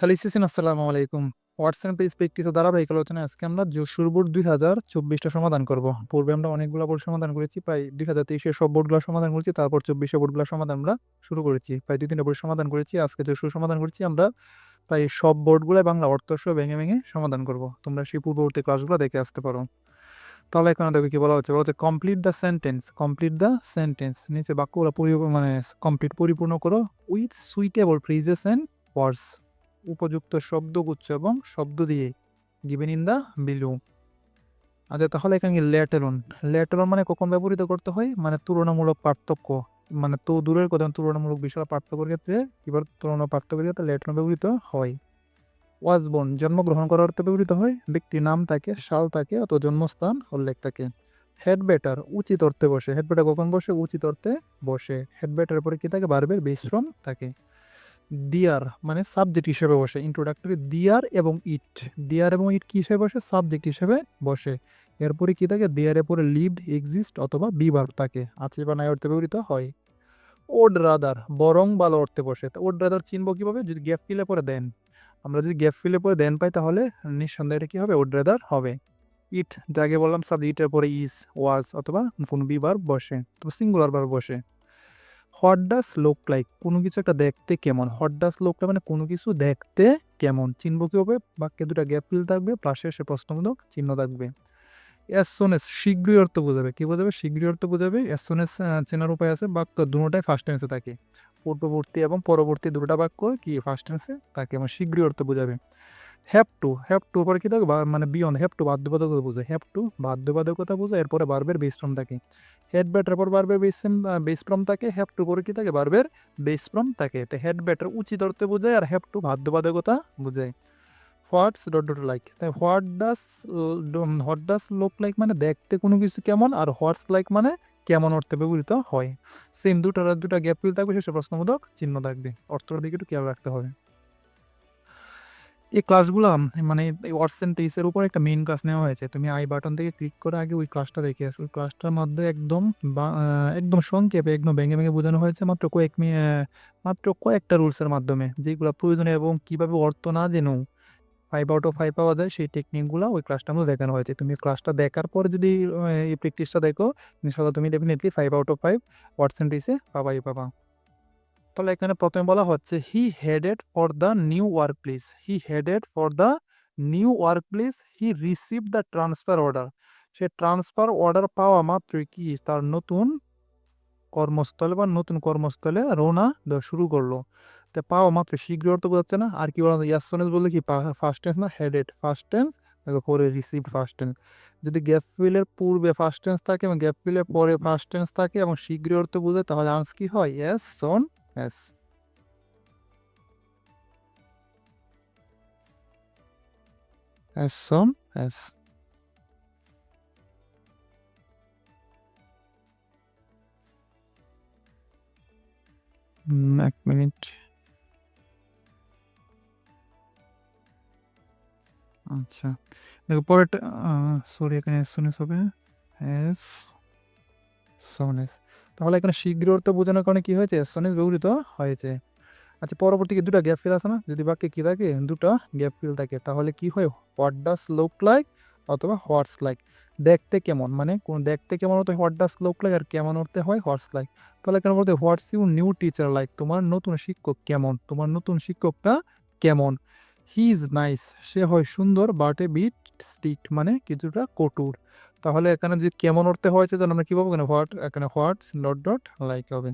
Hello সিসিন, আসসালামু আলাইকুম। WhatsApp page প্র্যাকটিসের ধারাবাহিক আলোচনায় আজকে আমরা যশোর বোর্ড 2024টা সমাধান করব। পূর্বে আমরা অনেকগুলো বোর্ড সমাধান করেছি, প্রায় 2023-এর সব বোর্ডগুলো সমাধান করেছি, তারপর 2400 বোর্ডগুলো সমাধান আমরা শুরু করেছি, প্রায় 2-3টা বোর্ড সমাধান করেছি। আজকে যশোর সমাধান করেছি আমরা, প্রায় সব বোর্ডগুলো বাংলা অর্থ সহ ভেঙে ভেঙে সমাধান করব। তোমরা সেই পূর্ববর্তী ক্লাসগুলো দেখে আসতে পারো। তাহলে এখানে দেখো কি বলা হচ্ছে, complete the sentence. Complete the sentence, নিচে বাক্যগুলো কমপ্লিট পরিপূর্ণ করো উইথ সুইটেবল ফ্রেজেস এন্ড ওয়ার্ডস, উপযুক্ত শব্দগুচ্ছ এবং শব্দ দিয়ে, গিভেন ইন দা বিলো। আচ্ছা, তাহলে এখানে লেটারন। লেটারন মানে কখন ব্যবহৃত করতে হয়, মানে তুলনামূলক পার্থক্য, মানে তো দূরের কথা, তুলনামূলক বিষয় পার্থক্যের ক্ষেত্রে এবার তুলনা পার্থক্যের ক্ষেত্রে লেটারন ব্যবহৃত হয়। ওয়াজবন, জন্মগ্রহণ করার অর্থে ব্যবহৃত হয়, ব্যক্তির নাম থাকে, সাল থাকে অথবা জন্মস্থান উল্লেখ থাকে। হেড বেটার, উচিত অর্থে বসে। হেড বেটার কখন বসে? উচিত অর্থে বসে। হেড বেটার পরে কি থাকে? ভার্বের বেস ফর্ম থাকে। দিয়ার মানে সাবজেক্ট হিসেবে বসে। ইন্ট্রোডাক্টরি দিয়ার এবং ইট। দিয়ার এবং ইট কি হিসেবে বসে? সাবজেক্ট হিসেবে বসে। এরপরে কি থাকে? দেয়ারের পরে লিভড, এক্সিস্ট অথবা বি ভার্ব থাকে, আছে বা নাই অর্থে ব্যবহৃত হয়। ওড রাদার, বরং ভালো অর্থে বসে। তো ওড রাদার চিনবো কিভাবে? যদি গ্যাপ ফিলে পরে দেন, আমরা যদি গ্যাপ ফিলে পরে দেন পাই, তাহলে নিঃসন্দেহে এটা কি হবে? ওড রাদার হবে। ইট, যাকে বললাম সাবজেক্ট, ইটের পরে ইজ, ওয়াজ অথবা কোন বি ভার্ব বসে, তো সিঙ্গুলার ভার্ব বসে। হোয়াট ডাস লুক লাইক, কোনো কিছু একটা দেখতে কেমন। হোয়াট ডাস লুক লাইক মানে কোনো কিছু দেখতে কেমন, চিনবো কি হবে? বাক্যে দুটা গ্যাপ ফিল থাকবে, পাশে সে প্রশ্নবোধক চিহ্ন থাকবে। অ্যাজ সুন এস, শীঘ্রই অর্থ বোঝাবে। কি বোঝাবে? শীঘ্রই অর্থ বোঝাবে। অ্যাজ সুন এস চেনার উপায় আছে, বাক্য দুটোটাই ফার্স্ট টেন্সে থাকে। পূর্ববর্তী এবং পরবর্তী দুটোটা বাক্য কি ফার্স্ট টেন্সে থাকে, এবং শীঘ্রই অর্থ বোঝাবে। হ্যাভ টু, হ্যাভ টু পরে কি থাকে? মানে বিয়ন্ড, হ্যাভ টু বাধ্যবাধকতা বোঝায়। হ্যাভ টু বাধ্যবাধকতা বোঝায়, এরপরে বার্বের বেস ফর্ম থাকে। হেড ব্যাটার পর বার্বের বেস ফর্ম থাকে। হ্যাভ টু পরে কি থাকে? বার্বের বেস ফর্ম থাকে। তো হেড ব্যাটার উচিত অর্থে বোঝায়, আর হ্যাভ টু বাধ্যবাধকতা বোঝায়। হোয়াটস ডট ডট লাইক, তাই হোয়াট ডাস লুক লাইক মানে দেখতে কোনো কিছু কেমন, আর হোয়াটস লাইক মানে কেমন অর্থে ব্যবহৃত হয়। সেম দুটা গ্যাপ ফিল থাকবে, শেষে প্রশ্নবোধক চিহ্ন থাকবে। অর্থটার দিকে একটু খেয়াল রাখতে হবে। এই ক্লাসগুলো মানে এই ওয়ার্ডস এন্ড টেক্সটের উপর একটা মেইন ক্লাস নেওয়া হয়েছে। তুমি আই বাটন থেকে ক্লিক করে আগে ওই ক্লাসটা দেখে আসো। ওই ক্লাসটার মধ্যে একদম সংক্ষেপে, একদম ভেঙে ভেঙে বোঝানো হয়েছে, মাত্র কয়েকটা রুলসের মাধ্যমে, যেগুলো প্রয়োজনীয় এবং কিভাবে অর্থ না জেনেও 5/5 পাওয়া যায়, সেই টেকনিকগুলো ওই ক্লাসটার মধ্যে দেখানো হয়েছে। তুমি ক্লাসটা দেখার পর যদি এই প্র্যাকটিসটা দেখো, ইনশাল্লাহ তুমি ডেফিনেটলি 5/5 ওয়ার্ডস এন্ড টেক্সটে পাবা। তাহলে এখানে প্রথমে বলা হচ্ছে he headed for the new workplace. He headed for the new workplace, he receive the transfer order. সে ট্রান্সফার অর্ডার পাওয়া মাত্রই কি তার নতুন কর্মস্থলে রওনা দেওয়া শুরু করলো। তো পাওয়া মাত্র শীঘ্রই অর্থ বোঝাচ্ছে না? আর কি বলা যায়? ইয়াসনেস বললে কি ফার্স্ট টেন্স না? হেডেড ফার্স্ট টেন্স, পরে রিসিভড ফার্স্ট টেন্স। যদি গ্যাপ ফিলের পূর্বে ফার্স্ট টেন্স থাকে এবং গ্যাপ ফিলের পরে ফার্স্ট টেন্স থাকে এবং শীঘ্রই অর্থ বোঝায়, তাহলে আনসার কি হয়? এস সন এস। As soon as. এক মিনিট। আচ্ছা, দেখো পরেরটা, সরি, এখানে as soon as হবে। as soon as, তাহলে এখানে শীঘ্র অর্থ বোঝানোর কারণে কি হয়েছে? as soon as ব্যবহৃত হয়েছে। আচ্ছা, পরবর্তীকে দুটা গ্যাপ ফিল আছে না? যদি বাক্যে কি থাকে? দুটা গ্যাপ ফিল থাকে, তাহলে কি হয়? হোয়াট ডাস লুক লাইক অথবা হোয়াটস লাইক। দেখতে কেমন মানে কোন দেখতে কেমন হতে হোয়াট ডাস লুক লাইক, আর কেমন অর্থে হয় হোয়াটস লাইক। তাহলে এখানে বলতে what's you new teacher like, তোমার নতুন শিক্ষক কেমন, তোমার নতুন শিক্ষকটা কেমন। হি ইজ নাইস, সে হয় সুন্দর, বাট এ বিট স্ট্রিক্ট মানে কিছুটা কঠোর। তাহলে এখানে যে কেমন অর্থে হয়েছে, যেন আমরা কি পাবো? এখানে হোয়াটস ডট ডট লাইক হবে।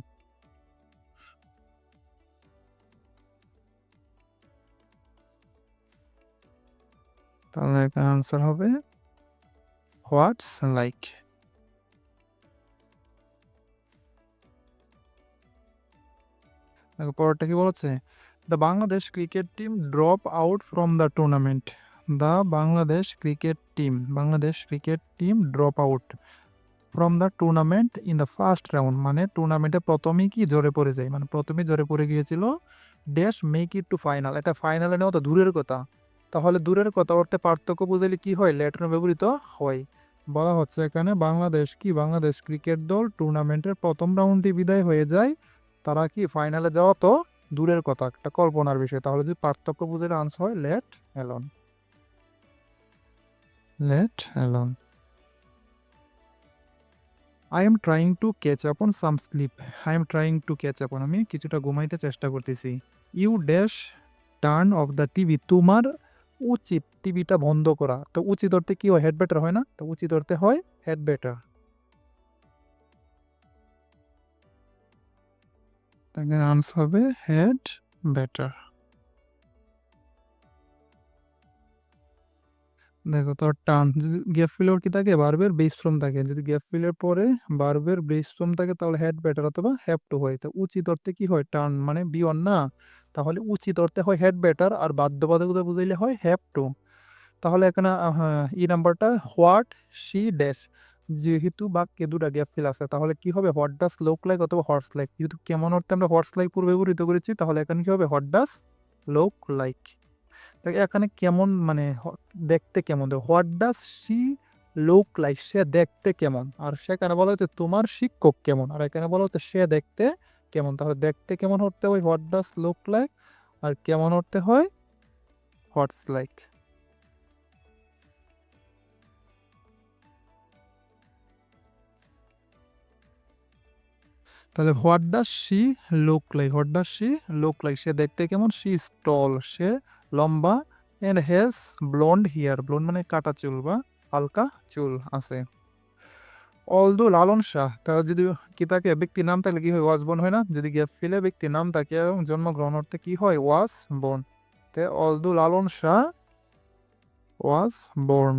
তাহলে এখানে আনসার হবে হোয়াটস লাইক। দেখো পরেরটা কি বলেছে? The Bangladesh cricket team drop out from the tournament. Bangladesh cricket team drop out from the tournament in the first round, মানে টুর্নামেন্টে প্রথমেই কি ঝরে পড়ে যায়, মানে প্রথমেই ঝরে পড়ে গিয়েছিল। Dash make it to final, এটা ফাইনালে নেওয়া তো দূরের কথা। তাহলে দূরের কথা অর্থে পার্থক্য বুঝাইলে কি হয়? ল্যাটিন ব্যবহৃত হয়। বলা হচ্ছে এখানে বাংলাদেশ ক্রিকেট দল টুর্নামেন্টের প্রথম রাউন্ডে বিদায় হয়ে যায়, তারা কি ফাইনালে যাওয়া তো দূরের কথা, একটা কল্পনার বিষয়। তাহলে যদি পার্থক্য বুঝালে আনসার হয় let alone. Let alone. I am trying to catch up on some sleep. I am trying to catch up on, আমি কিছুটা ঘুমাইতে চেষ্টা করতেছি। You dash turn off the TV, তোমার উচিত টিভিটা বন্ধ করা। তো উচিত অর্থে কি হয়? হেড বেটার হয় না? তো উচিত অর্থে হয় হেড বেটার। তাহলে আনসার হবে হেড বেটার। দেখো তো টার্ন, যদি গ্যাপ ফিলের কি থাকে? ভার্বের বেস ফর্ম থাকে। যদি গ্যাপ ফিলের পরে ভার্বের বেস ফর্ম থাকে তাহলে হেড বেটার অথবা হ্যাভ টু হয়। তো উচিত অর্থে কি হয়? টার্ন মানে বি অন না, তাহলে উচিত অর্থে হয় হেড বেটার, আর বাধ্যবাধকতা বুঝাইলে হয় হ্যাভ টু। তাহলে এখানে ই নাম্বারটা হোয়াট শি ড্যাশ, যেহেতু বাক্যে দুটা গ্যাপ ফিল আছে তাহলে কি হবে? হোয়াট ডাস লুক লাইক অথবা হর্স লাইক। যেহেতু কেমন অর্থে আমরা হর্স লাইক পূর্বে ব্যবহৃত করেছি তাহলে এখানে কি হবে? What does look like. এখানে কেমন মানে দেখতে কেমন, what does she look like, সে দেখতে কেমন। আর সেখানে বলা হচ্ছে তোমার শিক্ষক কেমন, আর এখানে বলা হচ্ছে সে দেখতে কেমন। তাহলে দেখতে কেমন হতে হয় হোয়াট ডাজ লুক লাইক, আর কেমন হতে হয় হোয়াটস লাইক। তাহলে what does she look like, what does she look like, সে দেখতে কেমন? শি ইজ টল, সে লম্বা, and has blond hair, blond মানে কাটা চুল বা হালকা চুল আছে। অলদো লালন শাহ, তার যদি কি থাকে ব্যক্তির নাম থাকলে কি হয়? ওয়াজ বোর্ন হয় না? যদি গ্যাপ ফিলে ব্যক্তির নাম থাকে এবং জন্মগ্রহণ অর্থে কি হয়? Was born. তে although Lalon Shah was born,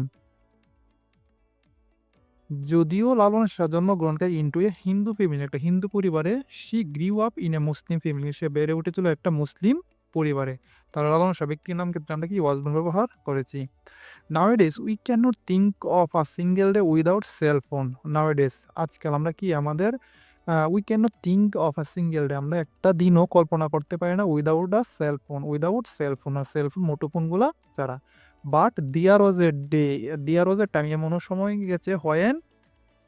যদিও লালন শাহ জন্মগ্রহণকারী ইন্টু এ হিন্দু ফ্যামিলি, একটা হিন্দু পরিবারে, she grew up in a Muslim family, সে বেড়ে উঠেছিল একটা মুসলিম পরিবারে। তাহলে লালন শাহ ব্যক্তির নাম ক্ষেত্রে আমরা কি ওয়াজ বোর্ন ব্যবহার করেছি। Nowadays we can not think of a single day without cell phone. Nowadays আজকাল আমরা কি আমাদের we can not think of a single day, আমরা একটা দিনও কল্পনা করতে পারি না without a cell phone, without cell phone, আর সেল ফোন মুঠোফোনগুলা ছাড়া। বাট দিয়ার ওয়াজ এ ডে, দিয়ার ওয়াজ এ টাইম, এমনও সময় গেছে when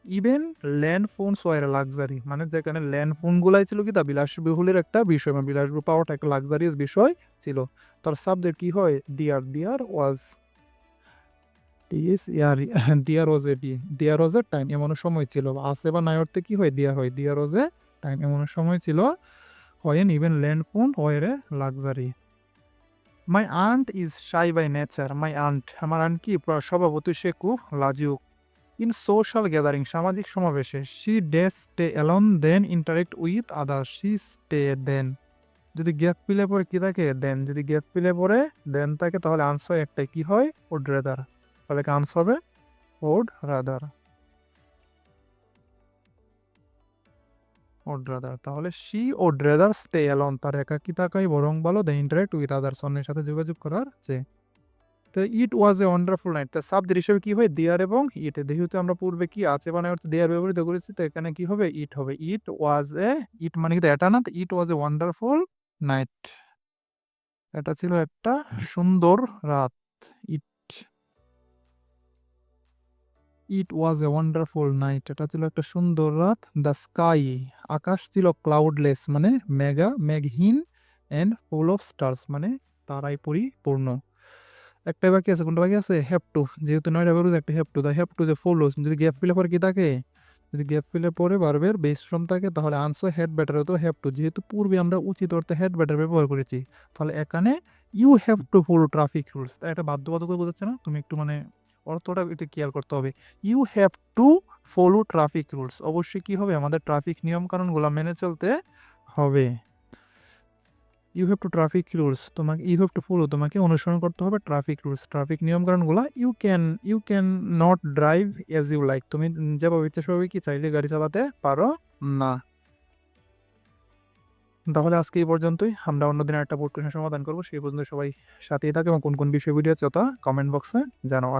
even land phones were luxury, মানে যেখানে ল্যান্ড ফোনগুলাই ছিল কি তা বিলাসবহুলের একটা বিষয়, মানে বিলাসবহুল পাওয়াটা একটা লাক্সারিয়াস বিষয় ছিল। তার সাবজেক্ট কি হয়? দিয়ার, দিয়ার ওয়াজ, দেয়ার ওয়াজ a day, there was A time, এমন সময় ছিল। আছে বা নাই অর্থে কি হয়? দেয়া হয়। দেয়ার ওয়াজ এ টাইম, এমন সময় ছিল when even land phone were a luxury. My aunt is shy by nature, my aunt, আমার আন্ট কি স্বভাবতই সে খুব লাজুক। ইন সোশ্যাল গ্যাদারিং, সামাজিক সমাবেশে, she does stay alone than interact with other, she stay then. যদি গ্যাপ পিলে পরে কি থাকে? দেন। যদি গ্যাপ পিলে পরে দেন থাকে তাহলে আনসার একটাই কি হয়? Would rather. তাহলে আনসার হবে would rather, would rather। তাহলে she would rather stay alone, তার একাকী থাকাই বরং ভালো দেন interact with others, অন্যের সাথে যোগাযোগ করার চেয়ে। তো ইট ওয়াজ এ ওয়ান্ডারফুল নাইট, তার সাবজেক্ট হিসেবে কি হয়? দেয়ার এবং ইট। যেহেতু আমরা পূর্বে কি আছে মানে হচ্ছে দেয়ার ব্যবহৃত করেছি, তো এখানে কি হবে? ইট হবে। ইট ওয়াজ এ, ইট মানে কিন্তু এটা না, তো ইট ওয়াজ এ ওয়ান্ডারফুল নাইট, এটা ছিল একটা সুন্দর রাত। ইট, ইট ওয়াজ এ ওয়ান্ডারফুল নাইট, এটা ছিল একটা সুন্দর রাত। দ্য স্কাই, আকাশ ছিল ক্লাউডলেস মানে মেঘহীন, অ্যান্ড ফুল অফ স্টার্স মানে তারাই পরিপূর্ণ। একটা বাকি আছে, কোনটা বাকি আছে? হ্যাভ টু, যেহেতু নয়টা বেরোতে একটা have to, the have to যে ফলো, যদি গ্যাপ ফিলে পরে কি থাকে? যদি গ্যাপ ফিলে পরে ভার্বের বেস ফর্ম থাকে তাহলে আনসার হেড বেটার হতো হ্যাভ টু। যেহেতু পূর্বে আমরা উচিত অর্থে হেড বেটার ব্যবহার করেছি তাহলে এখানে you have to follow traffic rules, তাই এটা বাধ্যবাধকতা বোঝাচ্ছে না? তুমি একটু মানে অর্থটা একটু খেয়াল করতে হবে। You have to follow traffic rules, অবশ্যই কি হবে? আমাদের ট্রাফিক নিয়ম কানুনগুলো মেনে চলতে হবে। You have to traffic rules, তোমাকে ইউ হ্যাভ টু ফলো, তোমাকে অনুসরণ করতে হবে ট্রাফিক রুলস, ট্রাফিক নিয়ম কানুনগুলো। You can not drive as you like, তুমি যেভাবে ইচ্ছা সেভাবে কি চাইলে গাড়ি চালাতে পারো না। তাহলে আজকে এই পর্যন্তই, আমরা অন্যদিন একটা বোর্ড কোশ্চেন সমাধান করবো। সেই পর্যন্ত সবাই সাথেই থাকে এবং কোন কোন বিষয় ভিডিও আছে তা কমেন্ট বক্সে জানাও।